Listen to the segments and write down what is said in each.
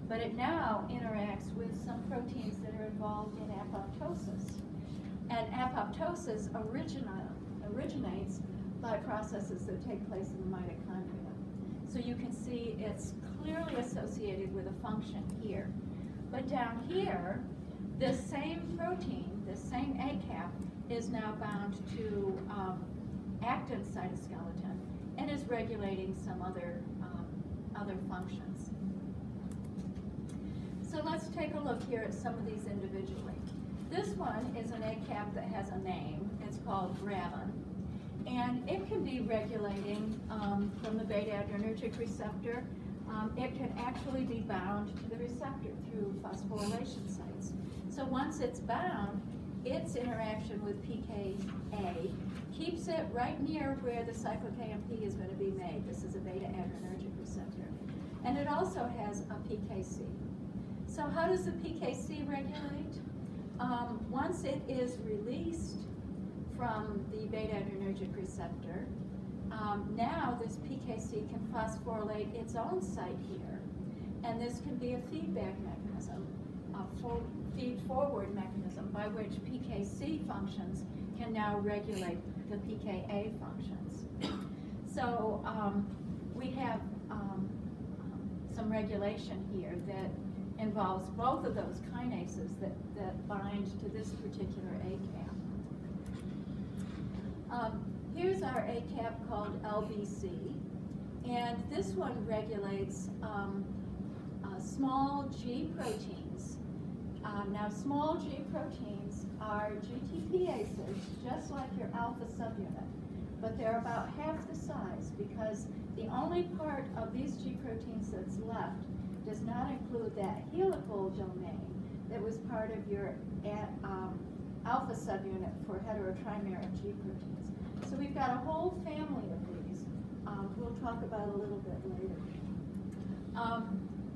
but it now interacts with some proteins that are involved in apoptosis. And apoptosis originates by processes that take place in the mitochondria. So you can see it's clearly associated with a function here. But down here, this same protein, this same ACAP, is now bound to actin cytoskeleton and is regulating some other functions. So let's take a look here at some of these individually. This one is an ACAP that has a name. It's called GRAVIN. And it can be regulating from the beta-adrenergic receptor. It can actually be bound to the receptor through phosphorylation sites. So once it's bound, its interaction with PKA keeps it right near where the cyclic AMP is going to be made. This is a beta-adrenergic receptor. And it also has a PKC. So how does the PKC regulate? Once it is released from the beta-adrenergic receptor, now this PKC can phosphorylate its own site here, and this can be a feedback mechanism, a feed-forward mechanism by which PKC functions can now regulate the PKA functions. So we have some regulation here that involves both of those kinases that bind to this particular ACAP. Here's our ACAP called LBC, and this one regulates small G proteins. Now, small G proteins are GTPases, just like your alpha subunit, but they're about half the size because the only part of these G proteins that's left does not include that helical domain that was part of your alpha subunit for heterotrimeric G proteins. So we've got a whole family of these. We'll talk about a little bit later.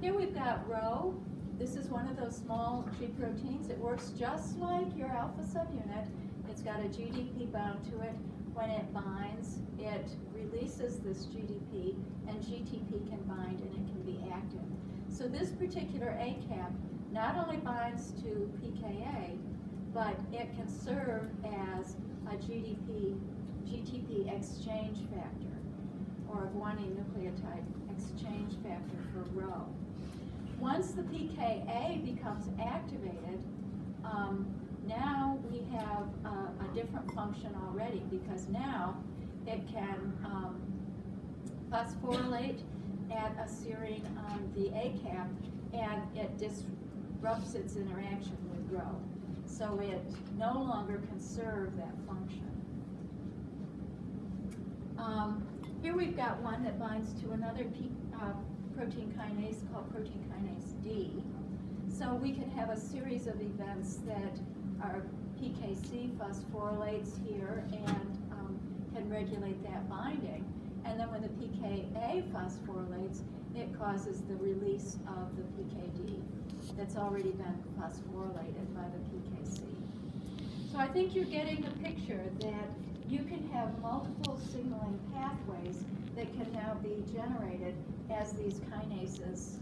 Here we've got Rho. This is one of those small G proteins. It works just like your alpha subunit. It's got a GDP bound to it. When it binds, it releases this GDP, and GTP can bind and it can be active. So this particular ACAP not only binds to PKA, but it can serve as a GTP exchange factor, or a guanine nucleotide exchange factor for Rho. Once the PKA becomes activated, now we have a different function already, because now it can phosphorylate at a serine on the ACAP, and it disrupts its interaction with Rho. So it no longer can serve that function. Here we've got one that binds to another protein kinase called protein kinase D. So we can have a series of events that our PKC phosphorylates here and can regulate that binding. And then when the PKA phosphorylates, it causes the release of the PKD that's already been phosphorylated by the PKC. So I think you're getting the picture that you can have multiple signaling pathways that can now be generated as these kinases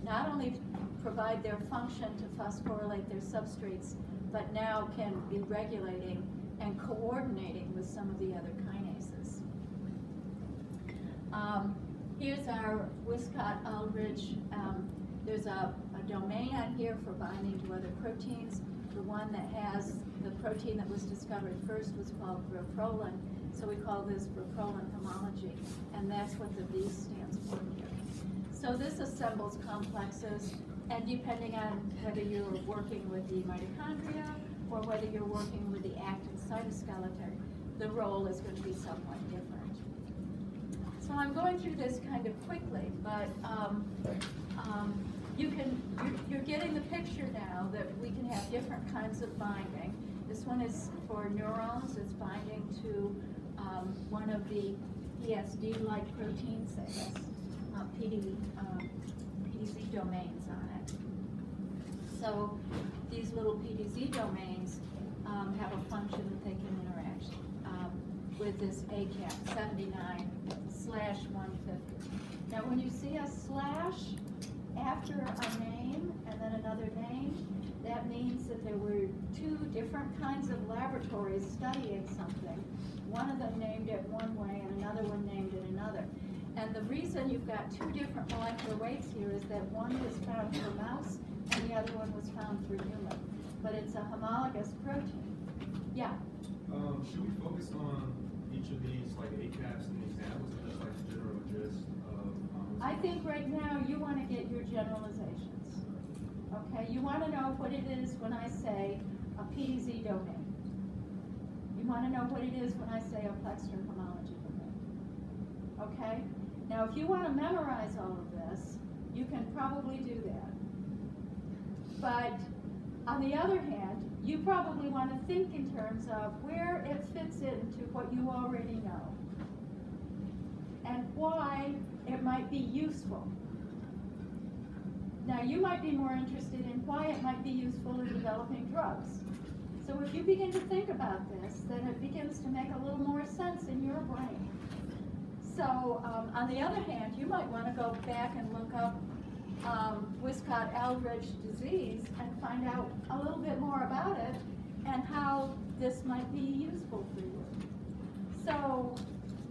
not only provide their function to phosphorylate their substrates, but now can be regulating and coordinating with some of the other kinases. Here's our Wiskott-Aldrich. There's a domain on here for binding to other proteins. The one that has the protein that was discovered first was called groprolin, so we call this groprolin homology, and that's what the V stands for here. So this assembles complexes, and depending on whether you're working with the mitochondria or whether you're working with the actin cytoskeleton, the role is going to be somewhat different. So I'm going through this kind of quickly, but you're getting the picture now that we can have different kinds of binding. This one is for neurons. It's binding to one of the PSD-like proteins that has PDZ domains on it. So these little PDZ domains have a function that they can interact with this ACAP 79/150. Now when you see a slash after a name and then another name, that means that there were two different kinds of laboratories studying something. One of them named it one way and another one named it another. And the reason you've got two different molecular weights here is that one was found for mouse and the other one was found for human. But it's a homologous protein. Yeah? Should we focus on each of these, like ACAPs and examples, or just like the general gist of? I think right now you want to get your generalizations. Okay, you want to know what it is when I say a PDZ domain. You want to know what it is when I say a Plexner homology domain. Okay? Now, if you want to memorize all of this, you can probably do that. But on the other hand, you probably want to think in terms of where it fits into what you already know and why it might be useful. Now, you might be more interested in why it might be useful in developing drugs. So if you begin to think about this, then it begins to make a little more sense in your brain. So, on the other hand, you might want to go back and look up Wiskott-Aldrich disease and find out a little bit more about it and how this might be useful for you. So,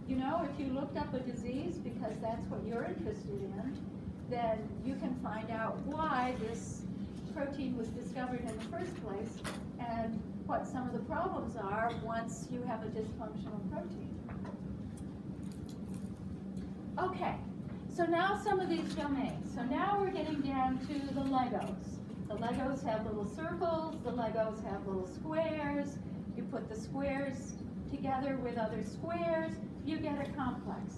you know, if you looked up a disease because that's what you're interested in, then you can find out why this protein was discovered in the first place and what some of the problems are once you have a dysfunctional protein. Okay, so now some of these domains. So now we're getting down to the Legos. The Legos have little circles, the Legos have little squares. You put the squares together with other squares, you get a complex.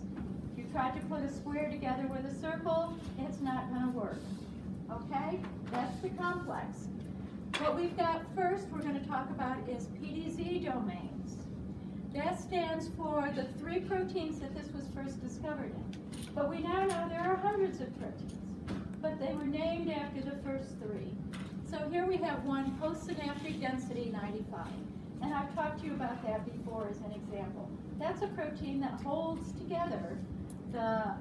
If you try to put a square together with a circle, it's not going to work. Okay? That's the complex. What we've got first we're going to talk about is PDZ domains. That stands for the 3 proteins that this was first discovered in. But we now know there are hundreds of proteins, but they were named after the first 3. So here we have one postsynaptic density 95. And I've talked to you about that before as an example. That's a protein that holds together the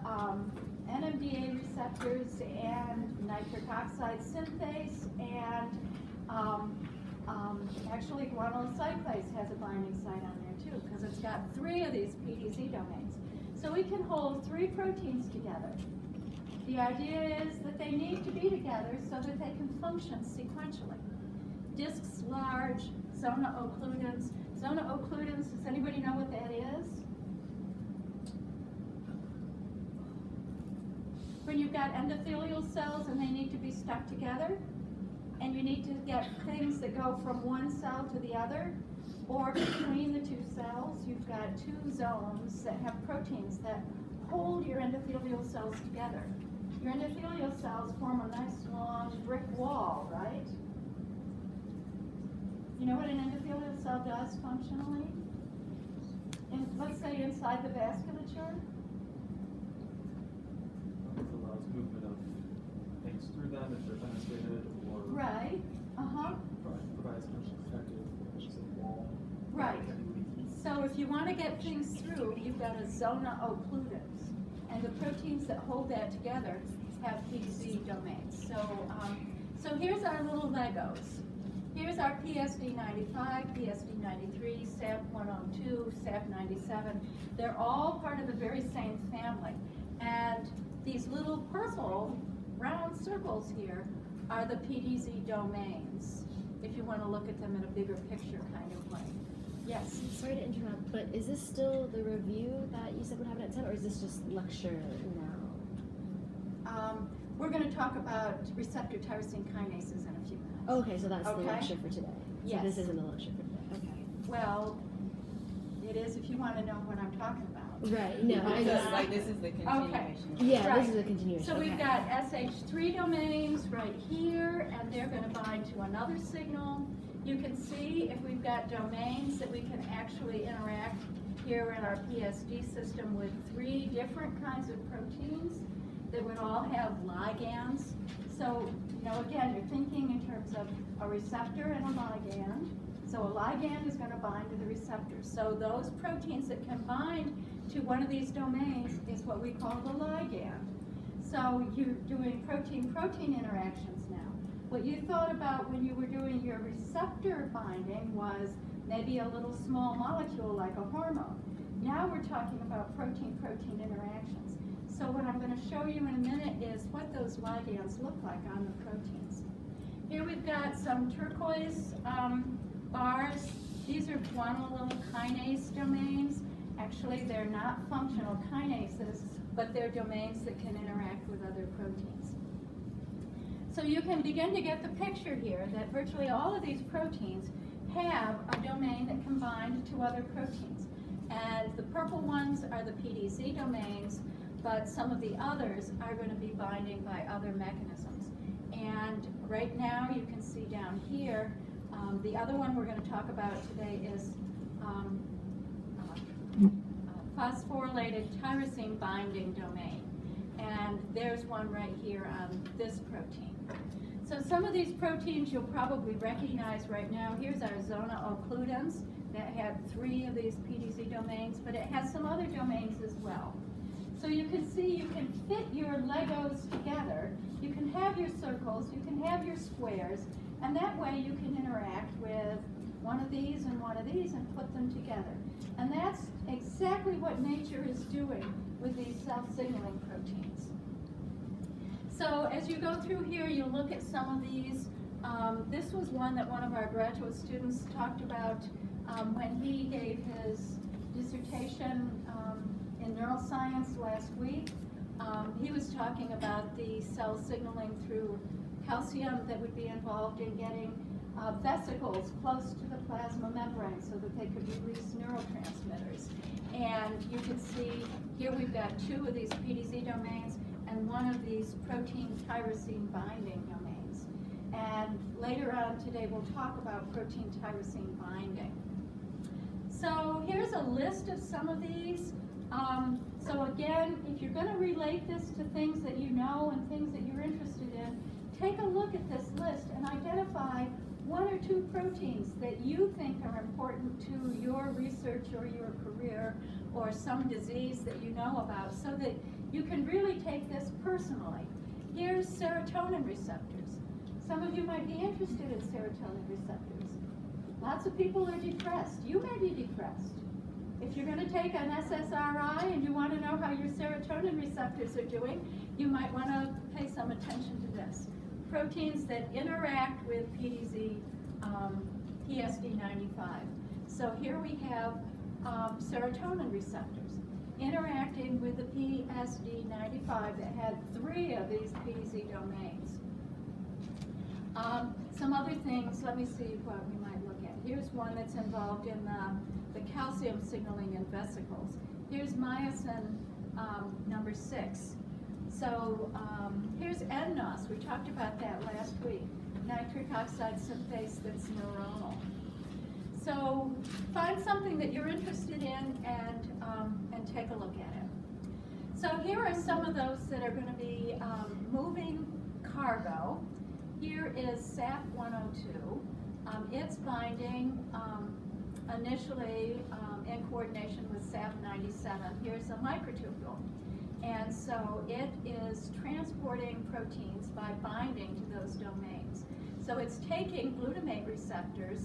NMDA receptors and nitric oxide synthase and actually guanylyl cyclase has a binding site on there too because it's got 3 of these PDZ domains. So we can hold 3 proteins together. The idea is that they need to be together so that they can function sequentially. Discs large, zona occludens. Zona occludens, does anybody know what that is? When you've got endothelial cells and they need to be stuck together, and you need to get things that go from one cell to the other, or between the 2 cells, you've got 2 zones that have proteins that hold your endothelial cells together. Your endothelial cells form a nice long brick wall, right? You know what an endothelial cell does functionally? Let's say inside the vasculature. It allows movement of things through them if they're penetrated, or Right. provides functional protective wall. Right. So if you want to get things through, you've got a zona occludens. And the proteins that hold that together have PDZ domains. So here's our little Legos. Here's our PSD95, PSD93, SAP102, SAP97. They're all part of the very same family. And these little purple round circles here are the PDZ domains, if you want to look at them in a bigger picture kind of way. Yes? Sorry to interrupt, but is this still the review that you said would happen at 10, or is this just lecture now? We're going to talk about receptor tyrosine kinases in a few minutes. Oh, okay, so that's the Okay. lecture for today. Yes. So this isn't the lecture for today. Okay. Well, it is if you want to know what I'm talking about. Right. No, I So just. it's like this is the continuation. Yeah, Right. this is a continuation. So we've okay. got SH3 domains right here, and they're going to bind to another signal. You can see if we've got domains that we can actually interact here in our PSD system with 3 different kinds of proteins that would all have ligands. So, you know, again, you're thinking in terms of a receptor and a ligand. So a ligand is going to bind to the receptor. So those proteins that can bind to one of these domains is what we call the ligand. So you're doing protein-protein interactions now. What you thought about when you were doing your receptor binding was maybe a little small molecule like a hormone. Now we're talking about protein-protein interactions. So what I'm going to show you in a minute is what those ligands look like on the proteins. Here we've got some turquoise bars. These are guanylyl kinase domains. Actually, they're not functional kinases, but they're domains that can interact with other proteins. So you can begin to get the picture here that virtually all of these proteins have a domain that can bind to other proteins. And the purple ones are the PDZ domains, but some of the others are going to be binding by other mechanisms. And right now you can see down here, the other one we're going to talk about today is phosphorylated tyrosine binding domain. And there's one right here on this protein. So some of these proteins you'll probably recognize right now. Here's our zona occludens that had 3 of these PDZ domains, but it has some other domains as well. So you can see you can fit your Legos together. You can have your circles, you can have your squares, and that way you can interact with one of these and one of these and put them together. And that's exactly what nature is doing with these self-signaling proteins. So as you go through here, you'll look at some of these. This was one that one of our graduate students talked about when he gave his dissertation in neuroscience last week. He was talking about the cell signaling through calcium that would be involved in getting vesicles close to the plasma membrane so that they could release neurotransmitters. And you can see here we've got 2 of these PDZ domains and one of these protein tyrosine binding domains. And later on today we'll talk about protein tyrosine binding. So here's a list of some of these. So again, if you're going to relate this to things that you know and things that you're interested in, take a look at this list and identify 1 or 2 proteins that you think are important to your research or your career or some disease that you know about so that you can really take this personally. Here's serotonin receptors. Some of you might be interested in serotonin receptors. Lots of people are depressed. You may be depressed. If you're going to take an SSRI and you want to know how your serotonin receptors are doing, you might want to pay some attention to this. Proteins that interact with PDZ, PSD95. So here we have serotonin receptors interacting with the PSD95 that had 3 of these PDZ domains. Some other things, let me see what we might look at. Here's one that's involved in the calcium signaling in vesicles. Here's myosin number 6. So here's nNOS. We talked about that last week. Nitric oxide synthase that's neuronal. So find something that you're interested in and take a look at it. So here are some of those that are going to be moving cargo. Here is SAP102. It's binding initially in coordination with SAP97. Here's a microtubule. And so it is transporting proteins by binding to those domains. So it's taking glutamate receptors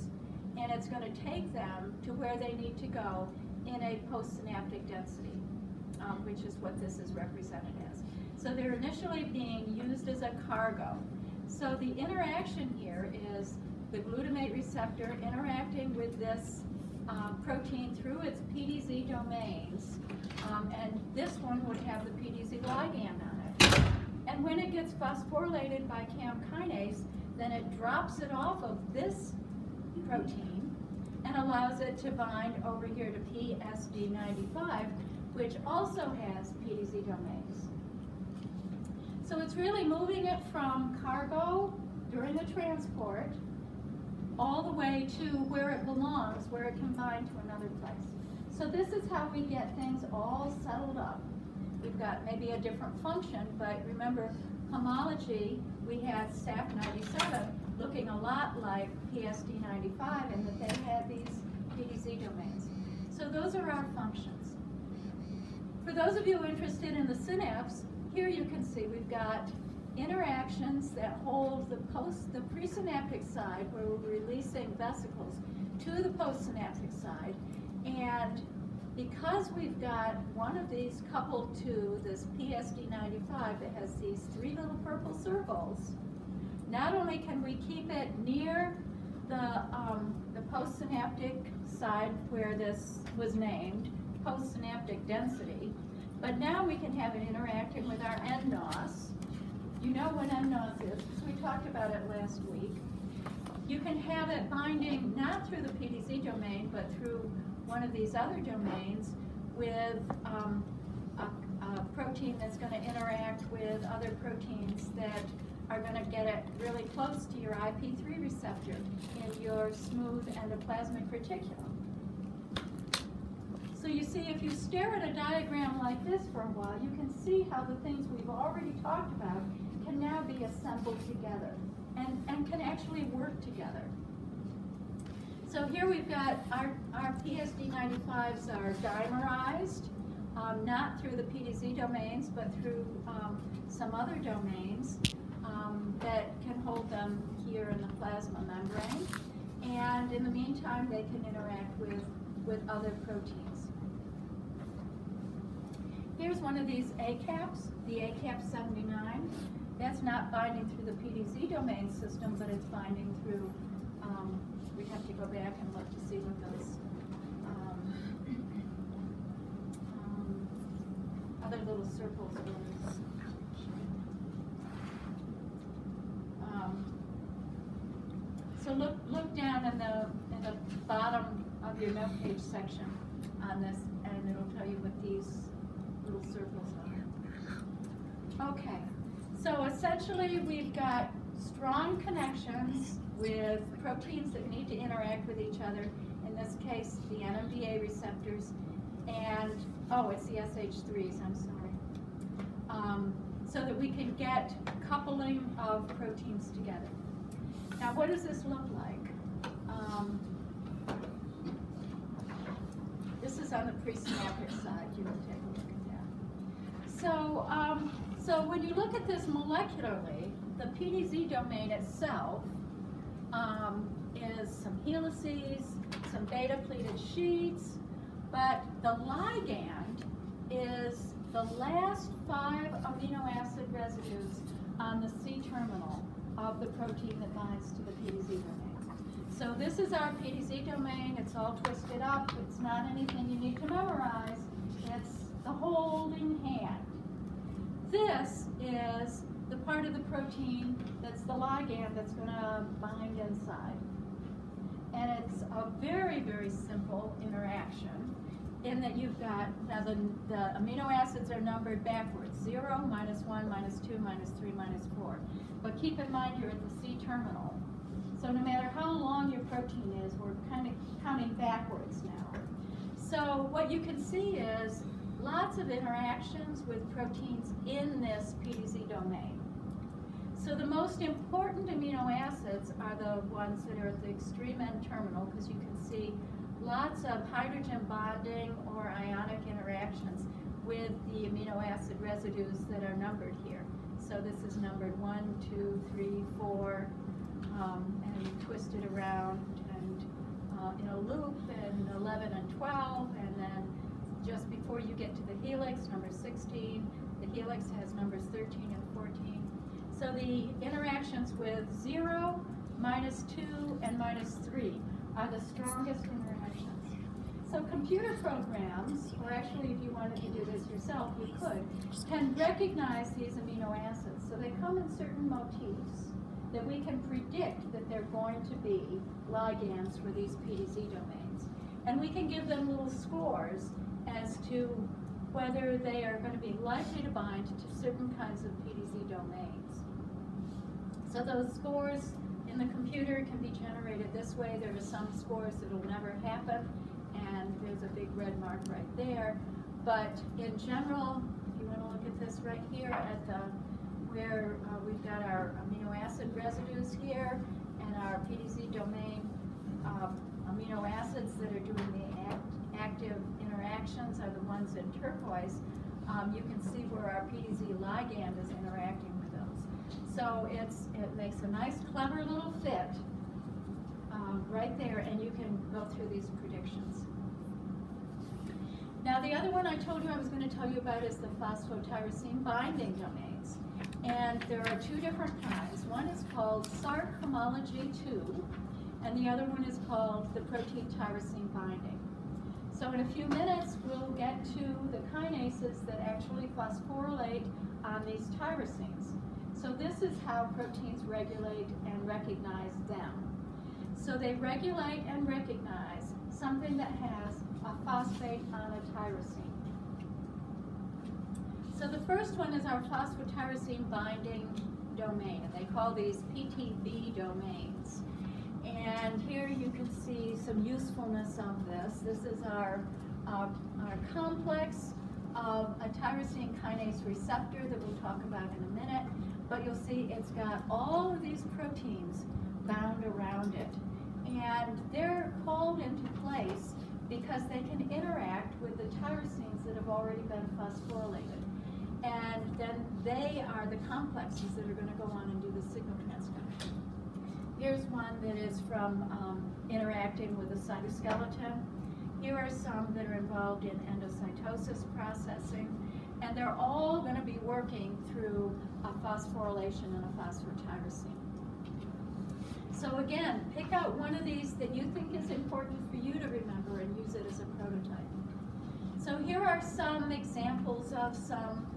and it's going to take them to where they need to go in a postsynaptic density, which is what this is represented as. So they're initially being used as a cargo. So the interaction here is the glutamate receptor interacting with this protein through its PDZ domains, and this one would have the PDZ ligand on it. And when it gets phosphorylated by CAM kinase, then it drops it off of this protein and allows it to bind over here to PSD95, which also has PDZ domains. So it's really moving it from cargo during the transport all the way to where it belongs, where it can bind to another place. So this is how we get things all settled up. We've got maybe a different function, but remember, homology, we had SAP97 looking a lot like PSD95 in that they had these PDZ domains. So those are our functions. For those of you interested in the synapse, here you can see we've got interactions that hold the presynaptic side, where we're releasing vesicles, to the postsynaptic side. And because we've got one of these coupled to this PSD95 that has these 3 little purple circles, not only can we keep it near the postsynaptic side where this was named, postsynaptic density, but now we can have it interacting with our nNOS. You know what nNOS is, because we talked about it last week. You can have it binding not through the PDZ domain, but through one of these other domains with a protein that's going to interact with other proteins that are going to get it really close to your IP3 receptor in your smooth endoplasmic reticulum. So you see, if you stare at a diagram like this for a while, you can see how the things we've already talked about can now be assembled together and can actually work together. So here we've got our PSD95s are dimerized, not through the PDZ domains, but through some other domains that can hold them here in the plasma membrane. And in the meantime, they can interact with other proteins. Here's one of these ACAPs, the ACAP79. That's not binding through the PDZ domain system, but it's binding through, we have to go back and look to see what those other little circles were. So look down in the bottom of your note page section on this, and it'll tell you what these little circles are. Okay, so essentially we've got strong connections with proteins that need to interact with each other, in this case the NMDA receptors, and, oh, it's the SH3s, I'm sorry, so that we can get coupling of proteins together. Now, what does this look like? This is on the presynaptic side. You can take a look at that. So, so when you look at this molecularly, the PDZ domain itself is some helices, some beta-pleated sheets, but the ligand is the last 5 amino acid residues on the C-terminal of the protein that binds to the PDZ domain. So this is our PDZ domain. It's all twisted up. It's not anything you need to memorize. It's the holding hand. This is the part of the protein that's the ligand that's going to bind inside. And it's a very, very simple interaction in that you've got, now the amino acids are numbered backwards, 0, -1, -2, -3, -4. But keep in mind you're at the C-terminal. So no matter how long your protein is, we're kind of counting backwards now. So what you can see is lots of interactions with proteins in this PDZ domain. So the most important amino acids are the ones that are at the extreme end terminal, because you can see lots of hydrogen bonding or ionic interactions with the amino acid residues that are numbered here. So this is numbered 1, 2, 3, 4, and you twist it around and in a loop, and 11 and 12, and then just before you get to the helix, number 16, the helix has numbers 13 and 14. So the interactions with 0, -2, and -3 are the strongest interactions. So computer programs, or actually if you wanted to do this yourself, you could, can recognize these amino acids. So they come in certain motifs that we can predict that they're going to be ligands for these PDZ domains. And we can give them little scores as to whether they are going to be likely to bind to certain kinds of PDZ domains. So those scores in the computer can be generated this way. There are some scores that will never happen, and there's a big red mark right there. But in general, if you want to look at this right here at the where we've got our amino acid residues here and our PDZ domain amino acids that are doing the active interactions are the ones in turquoise. you can see where our PDZ ligand is interacting with those. So it makes a nice, clever little fit right there, and you can go through these predictions. Now, the other one I told you I was going to tell you about is the phosphotyrosine binding domains. And there are two different kinds. One is called Sark homology 2, and the other one is called the protein tyrosine binding. So in a few minutes, we'll get to the kinases that actually phosphorylate on these tyrosines. So this is how proteins regulate and recognize them. So they regulate and recognize something that has a phosphate on a tyrosine. So the first one is our phosphotyrosine binding domain, and they call these PTB domains. And here you can see some usefulness of this. This is our complex of a tyrosine kinase receptor that we'll talk about in a minute. But you'll see it's got all of these proteins bound around it. And they're called into place because they can interact with the tyrosines that have already been phosphorylated. And then they are the complexes that are going to go on and do the signal transduction. Here's one that is from interacting with the cytoskeleton. Here are some that are involved in endocytosis processing. And they're all going to be working through a phosphorylation and a phosphotyrosine. So again, pick out one of these that you think is important for you to remember and use it as a prototype. So here are some examples of some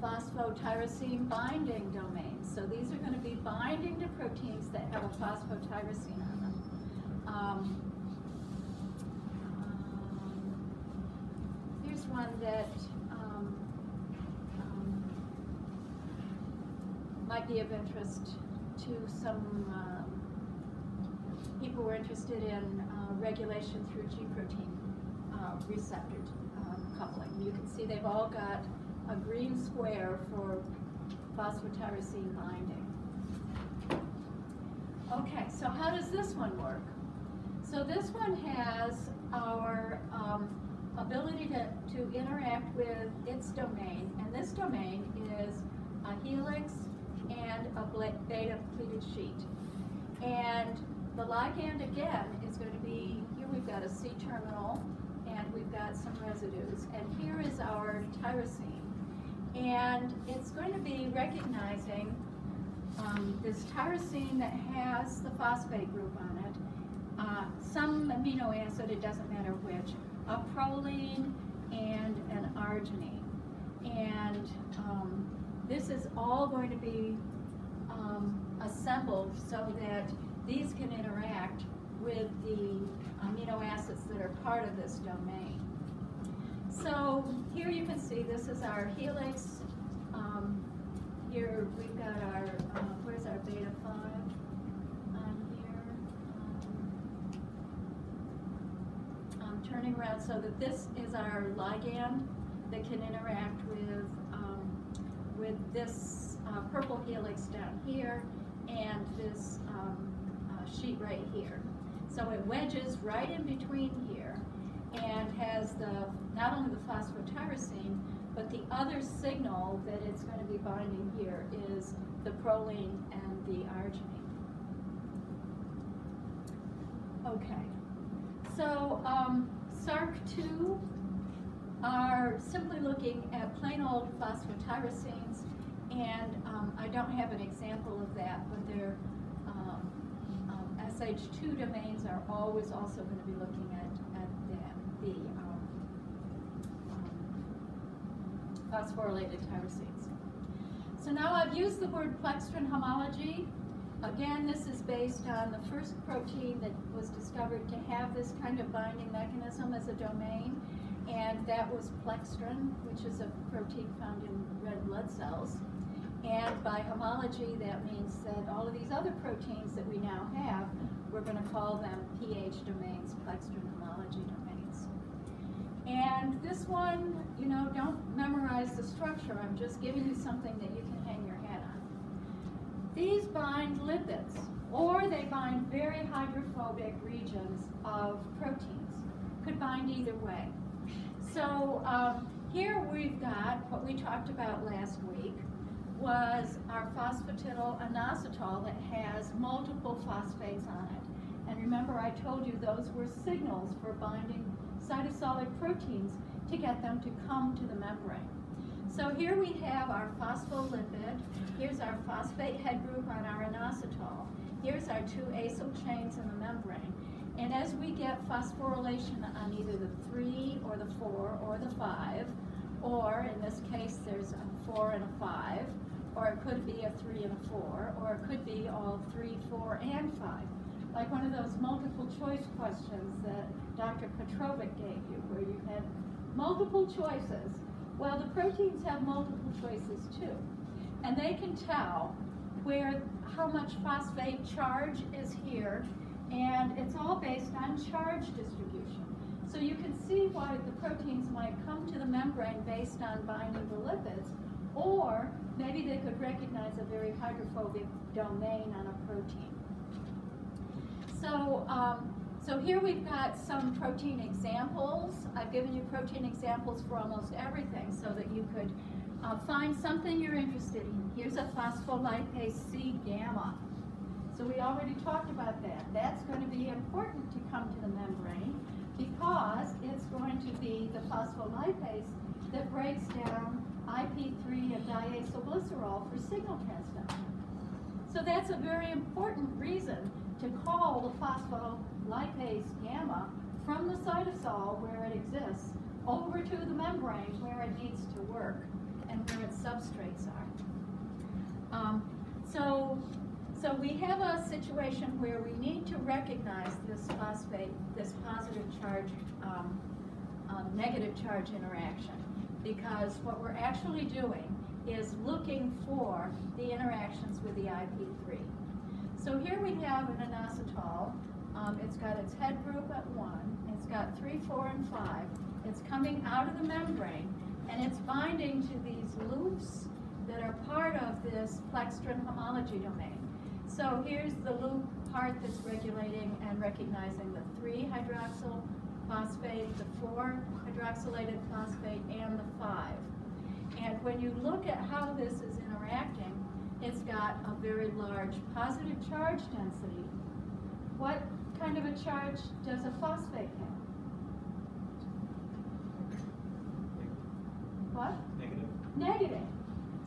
phosphotyrosine binding domains. So these are going to be binding to proteins that have a phosphotyrosine on them. Here's one that might be of interest to some people who are interested in regulation through G protein receptor coupling. You can see they've all got a green square for phosphotyrosine binding. Okay, so how does this one work? So this one has our ability to interact with its domain, and this domain is a helix and a beta pleated sheet. And the ligand, again, is going to be, here we've got a C-terminal, and we've got some residues. And here is our tyrosine. And it's going to be recognizing this tyrosine that has the phosphate group on it, some amino acid, it doesn't matter which, a proline and an arginine. And this is all going to be assembled so that these can interact with the amino acids that are part of this domain. So here you can see this is our helix. Here we've got our, where's our beta 5 on here? I'm turning around so that this is our ligand that can interact with this purple helix down here and this sheet right here. So it wedges right in between here and has not only the phosphotyrosine, but the other signal that it's going to be binding here is the proline and the arginine. Okay, so SARC2 are simply looking at plain old phosphotyrosines, and I don't have an example of that, but their SH2 domains are always also going to be looking at the phosphorylated tyrosines. So now I've used the word plextrin homology. Again, this is based on the first protein that was discovered to have this kind of binding mechanism as a domain, and that was plextrin, which is a protein found in red blood cells. And by homology, that means that all of these other proteins that we now have, we're going to call them pH domains, plextrin homology domains. And this one, you know, don't memorize the structure. I'm just giving you something that you can hang your hat on. These bind lipids, or they bind very hydrophobic regions of proteins. Could bind either way. So here we've got what we talked about last week was our phosphatidyl inositol that has multiple phosphates on it. And remember, I told you those were signals for binding cytosolic proteins to get them to come to the membrane. So here we have our phospholipid. Here's our phosphate head group on our inositol. Here's our two acyl chains in the membrane. And as we get phosphorylation on either the 3 or the 4 or the 5, or in this case there's a 4 and a 5, or it could be a 3 and a 4, or it could be all 3, 4, and 5. Like one of those multiple choice questions that Dr. Petrovic gave you, where you had multiple choices. Well, the proteins have multiple choices too. And they can tell how much phosphate charge is here, and it's all based on charge distribution. So you can see why the proteins might come to the membrane based on binding the lipids, or maybe they could recognize a very hydrophobic domain on a protein. So here we've got some protein examples. I've given you protein examples for almost everything so that you could find something you're interested in. Here's a phospholipase C gamma. So we already talked about that. That's going to be important to come to the membrane because it's going to be the phospholipase that breaks down IP3 and diacylglycerol for signal transduction. So that's a very important reason to call the phospholipase gamma from the cytosol where it exists over to the membrane where it needs to work and where its substrates are. So we have a situation where we need to recognize this phosphate, this positive charge, negative charge interaction, because what we're actually doing is looking for the interactions with the IP3. So here we have an inositol. It's got its head group at 1. It's got 3, 4, and 5. It's coming out of the membrane, and it's binding to these loops that are part of this plextrin homology domain. So here's the loop part that's regulating and recognizing the 3-hydroxyl phosphate, the 4-hydroxylated phosphate, and the 5. And when you look at how this is interacting, it's got a very large positive charge density. What kind of a charge does a phosphate have? What? Negative. Negative.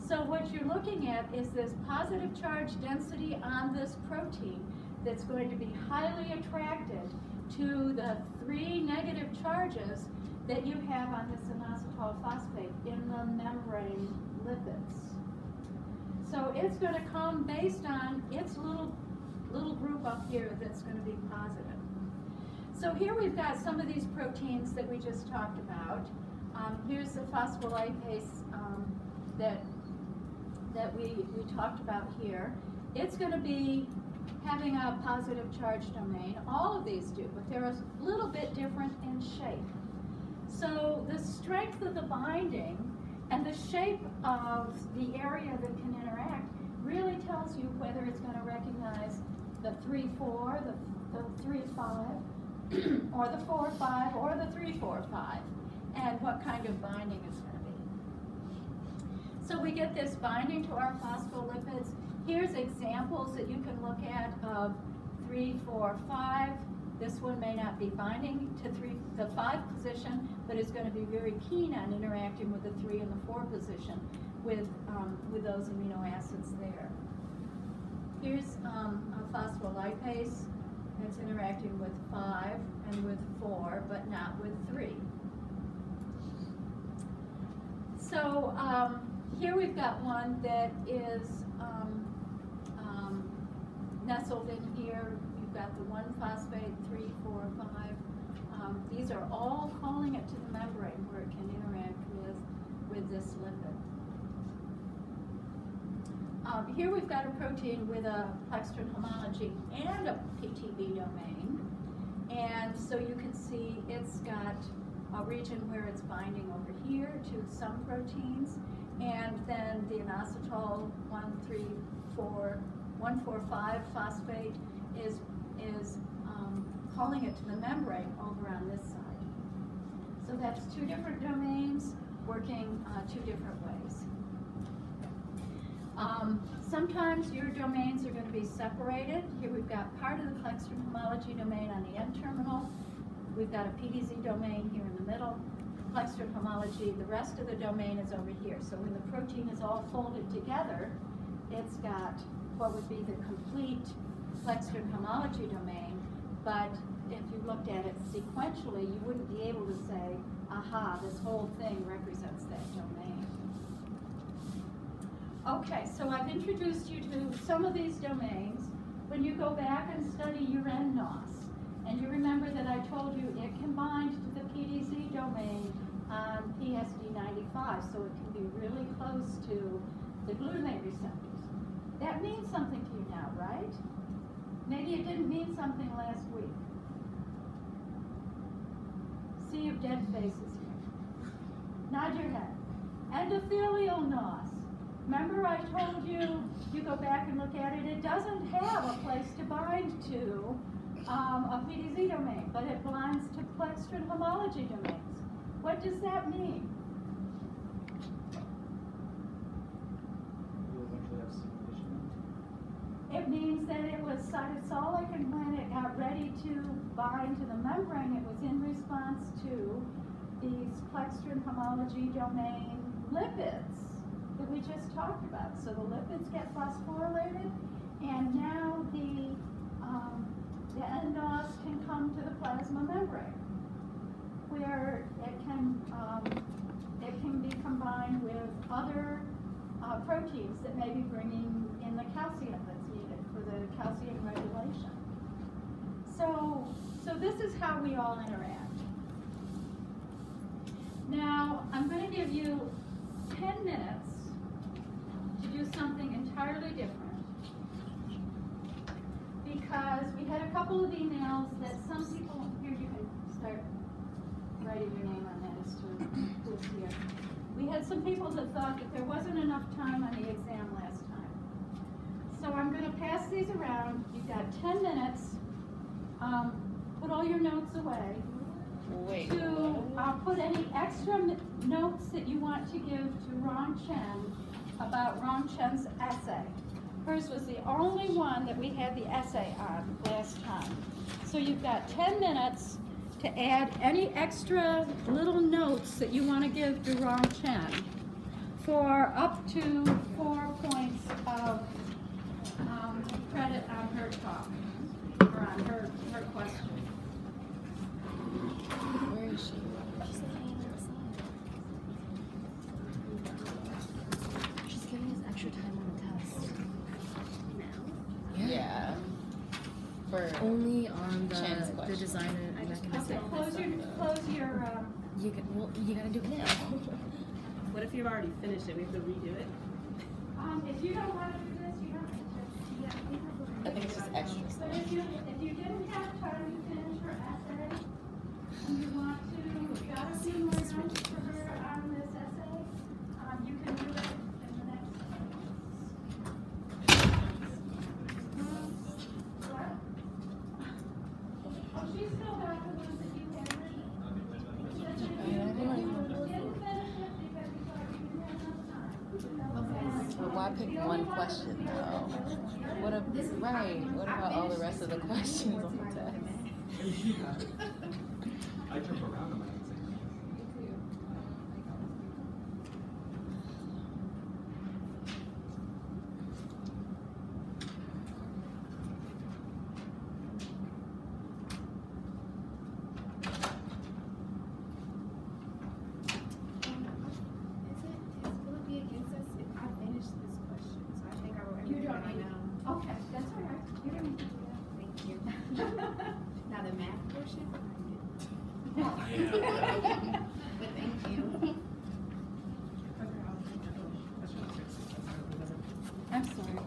So what you're looking at is this positive charge density on this protein that's going to be highly attracted to the 3 negative charges that you have on this inositol phosphate in the membrane lipids. So it's going to come based on its little group up here that's going to be positive. So here we've got some of these proteins that we just talked about. Here's the phospholipase that we talked about here. It's going to be having a positive charge domain. All of these do, but they're a little bit different in shape. So the strength of the binding and the shape of the area that can interact really tells you whether it's going to recognize the 3-4, the 3-5, or the 4-5, or the 3-4-5, and what kind of binding it's going to be. So we get this binding to our phospholipids. Here's examples that you can look at of 3, 4, 5. This one may not be binding to the 5 position, but is going to be very keen on interacting with the 3 and the 4 position with those amino acids there. Here's a phospholipase that's interacting with 5 and with 4, but not with 3. So here we've got one that is nestled in here. You've got the 1-phosphate, 3, 4, 5. These are all calling it to the membrane where it can interact with this lipid. Here we've got a protein with a plextrin homology and a PTB domain. And so you can see it's got a region where it's binding over here to some proteins, and then the inositol 1,4,5 phosphate is calling it to the membrane over on this side. So that's 2 different domains. working two different ways. Sometimes your domains are going to be separated. Here we've got part of the Plextron homology domain on the N-terminal. We've got a PDZ domain here in the middle. Plextron homology, the rest of the domain is over here. So when the protein is all folded together, it's got what would be the complete Plextron homology domain, but if you looked at it sequentially, you wouldn't be able to say, aha, this whole thing represents that domain. Okay, so I've introduced you to some of these domains. When you go back and study your nNOS, and you remember that I told you it combined the PDZ domain on PSD95, so it can be really close to the glutamate receptors. That means something to you now, right? Maybe it didn't mean something last week. Sea of dead faces here. Nod your head. Endothelial NOS. Remember I told you, you go back and look at it, it doesn't have a place to bind to a PDZ domain, but it binds to Plextron homology domains. What does that mean? You'll eventually have simulation. It means that it was cytosolic, and when it got ready to bind to the membrane, it was in response to these Plextron homology domain lipids that we just talked about. So the lipids get phosphorylated, and now the nNOS can come to the plasma membrane, where it can be combined with other proteins that may be bringing in the calcium that's needed for the calcium regulation. So this is how we all interact. Now, I'm going to give you 10 minutes to do something entirely different, because we had a couple of emails that some people, here you can start writing your name on that as to who's here. We had some people that thought that there wasn't enough time on the exam last time. So I'm going to pass these around. You've got 10 minutes. Put all your notes away. Wait. To put any extra notes that you want to give to Ron Chen about Ron Chen's essay. Hers was the only one that we had the essay on last time. So you've got 10 minutes to add any extra little notes that you want to give to Ron Chen for up to 4 points of credit on her talk, or on her question. Where is she? She's hanging outside. She's giving us extra time on the test. Yeah. For Only on Chen's the question. design and mechanism. Okay, close your You gotta do it now. What if you've already finished it? We have to redo it? if you don't want to do this, you don't have to. I think it's just extra But stuff. if you didn't have time to finish her essay, and you want to jot a few more notes for her on this essay, you can do it in the next What? Oh, she's still got the ones that you had written. She said that you didn't finish it because you thought you didn't have enough time. But why pick one question though? What about all the rest of the questions on the test? I jump around on my exam. Will it be against us if I finish this question? So I think I wrote You everything don't I need know. Okay, that's all right. You don't need to do that. Thank you. Now the math portion? Yeah. But thank you. I'm sorry.